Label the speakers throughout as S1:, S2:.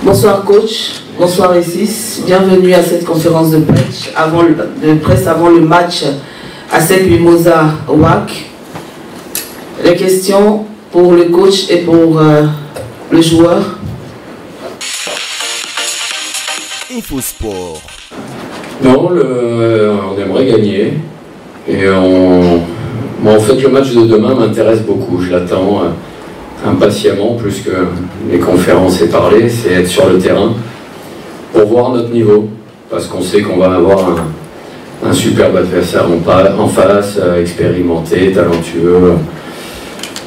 S1: Bonsoir coach, bonsoir Essis, bienvenue à cette conférence de presse avant le match à cette Mimosa WAC. Les questions pour le coach et pour le joueur.
S2: Infosport.
S3: Non, on aimerait gagner. Et en fait, le match de demain m'intéresse beaucoup. Je l'attends impatiemment, plus que les conférences et parler, c'est être sur le terrain pour voir notre niveau. Parce qu'on sait qu'on va avoir un superbe adversaire en face, expérimenté, talentueux.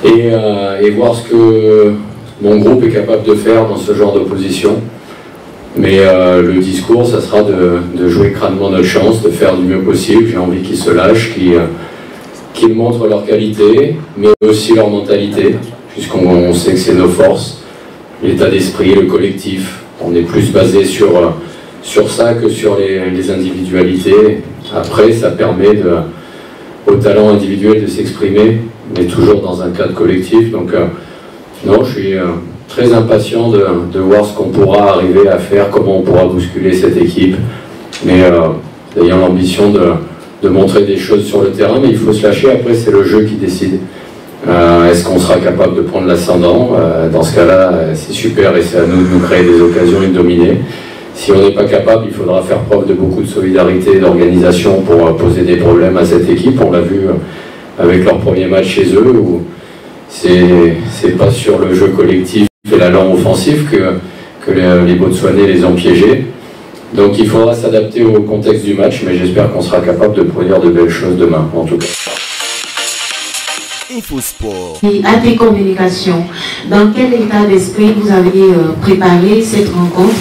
S3: Et voir ce que mon groupe est capable de faire dans ce genre d'opposition. Mais le discours, ça sera de jouer crânement notre chance, de faire du mieux possible. J'ai envie qu'ils se lâchent, qu'ils montrent leur qualité, mais aussi leur mentalité, puisqu'on sait que c'est nos forces, l'état d'esprit, le collectif. On est plus basé sur ça que sur les individualités. Après, ça permet au talent individuel de s'exprimer, mais toujours dans un cadre collectif. Donc, non, je suis très impatient de voir ce qu'on pourra arriver à faire, comment on pourra bousculer cette équipe, mais ayant l'ambition de montrer des choses sur le terrain, mais il faut se lâcher, après c'est le jeu qui décide. Est-ce qu'on sera capable de prendre l'ascendant? Dans ce cas-là, c'est super et c'est à nous de nous créer des occasions et de dominer. Si on n'est pas capable, il faudra faire preuve de beaucoup de solidarité et d'organisation pour poser des problèmes à cette équipe. On l'a vu avec leur premier match chez eux, où c'est pas sur le jeu collectif et l'allant offensif que les Botswanais les ont piégés. Donc il faudra s'adapter au contexte du match, mais j'espère qu'on sera capable de produire de belles choses demain, en tout cas.
S2: Infosport.
S4: Et à tes communications, dans quel état d'esprit vous avez préparé cette rencontre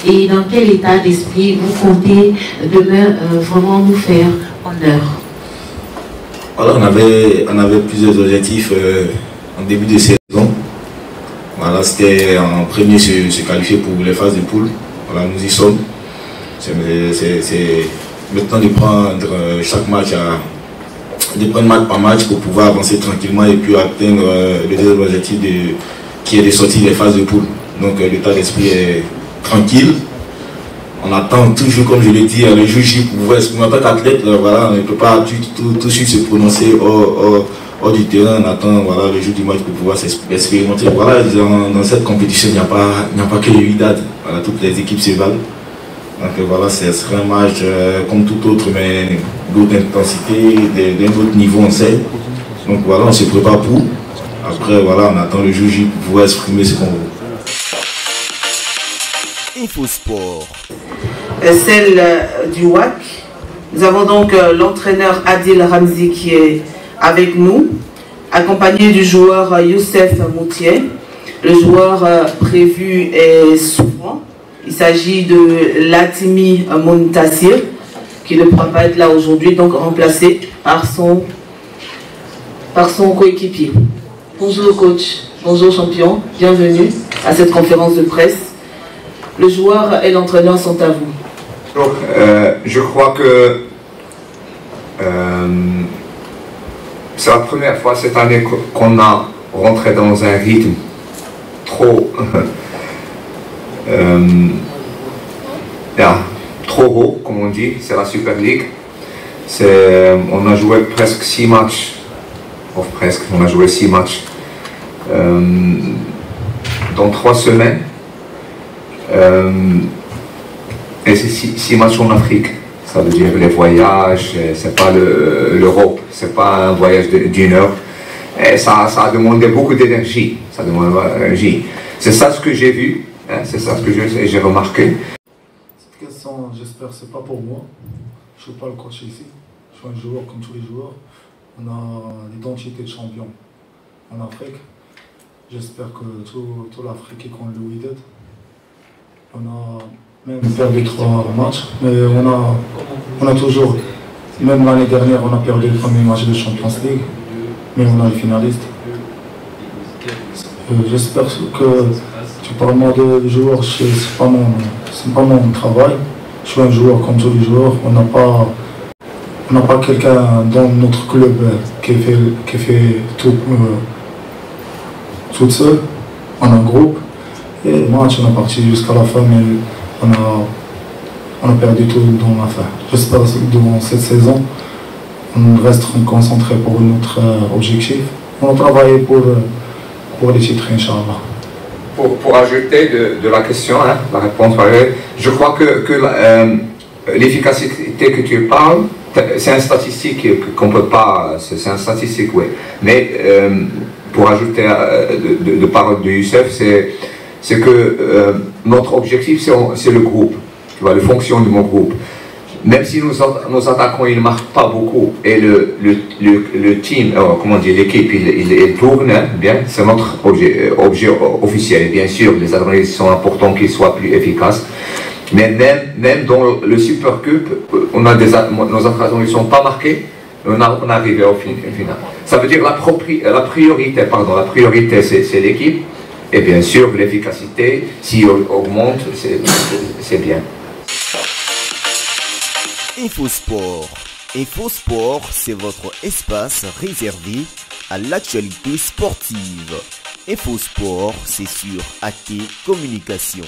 S4: et dans quel état d'esprit vous comptez demain vraiment nous faire honneur?
S5: Voilà, on avait plusieurs objectifs en début de saison. Voilà, c'était en premier se qualifier pour les phases de poule. Voilà, nous y sommes. C'est maintenant de prendre chaque match de prendre match par match pour pouvoir avancer tranquillement et puis atteindre le deuxième objectif qui est de sortir des phases de poule. Donc l'état d'esprit est tranquille. On attend toujours, comme je l'ai dit, le juge pour pouvoir exprimer en tant qu'athlète. Voilà, on ne peut pas tout de suite se prononcer hors du terrain. On attend voilà, le jour du match pour pouvoir s'expérimenter. Voilà, dans cette compétition, il n'y a pas que les 8 dates. Voilà, toutes les équipes se valent. Donc voilà, ce sera un match comme tout autre, mais d'autre intensité, d'un autre niveau, on sait. Donc voilà, on se prépare pour. Après, voilà, on attend le juge pour pouvoir exprimer ce qu'on veut.
S2: Infosport.
S1: Celle du WAC. Nous avons donc l'entraîneur Adil Ramzi qui est avec nous, accompagné du joueur Youssef Moutier. Le joueur prévu est souffrant. Il s'agit de Latimi Montassir, qui ne pourra pas être là aujourd'hui, donc remplacé par son coéquipier. Bonjour coach, bonjour champion, bienvenue à cette conférence de presse. Le joueur et l'entraîneur sont à vous.
S6: Donc, je crois que c'est la première fois cette année qu'on a rentré dans un rythme trop haut, comme on dit. C'est la Super League. On a joué presque 6 matchs. On a joué 6 matchs dans 3 semaines. Et c'est 6 matchs en Afrique. Ça veut dire les voyages, c'est pas l'Europe, c'est pas un voyage d'1 heure. Et ça a demandé beaucoup d'énergie. C'est ça ce que j'ai vu, hein, c'est ça ce que j'ai remarqué.
S7: Cette question, j'espère, c'est pas pour moi. Je ne suis pas le coach ici. Je suis un joueur comme tous les joueurs. On a l'identité de champion en Afrique. J'espère que tout l'Afrique est comme Louis Dead. On a même perdu 3 matchs, mais on a toujours, même l'année dernière, on a perdu le premier match de Champions League, mais on a le finaliste. J'espère que tu parles moi de joueur, c'est pas mon travail. Je suis un joueur comme tous les joueurs. On n'a pas quelqu'un dans notre club qui fait tout seul, en un groupe. Et match, on est parti jusqu'à la fin, mais on a perdu tout dans la fin. J'espère que dans cette saison, on reste concentré pour notre objectif. On a travaillé pour les titres, Inch'Allah.
S6: Pour ajouter de la question, hein, la réponse, je crois que l'efficacité que tu parles, c'est une statistique qu'on peut pas, c'est une statistique, oui. Mais pour ajouter de paroles de Youssef, c'est que notre objectif, c'est le groupe, tu vois, le fonctionnement du groupe. Même si nos attaquants ils ne marquent pas beaucoup et le team, comment dire, l'équipe, il tourne bien, c'est notre objet officiel. Bien sûr, les adversaires sont importants qu'ils soient plus efficaces. Mais même dans le Super Cup, nos attaquants ne sont pas marqués, on arrive au final. Ça veut dire la priorité c'est l'équipe. Et bien sûr, l'efficacité, si on augmente, c'est bien.
S2: InfoSport. InfoSport, c'est votre espace réservé à l'actualité sportive. InfoSport, c'est sur AT Communication.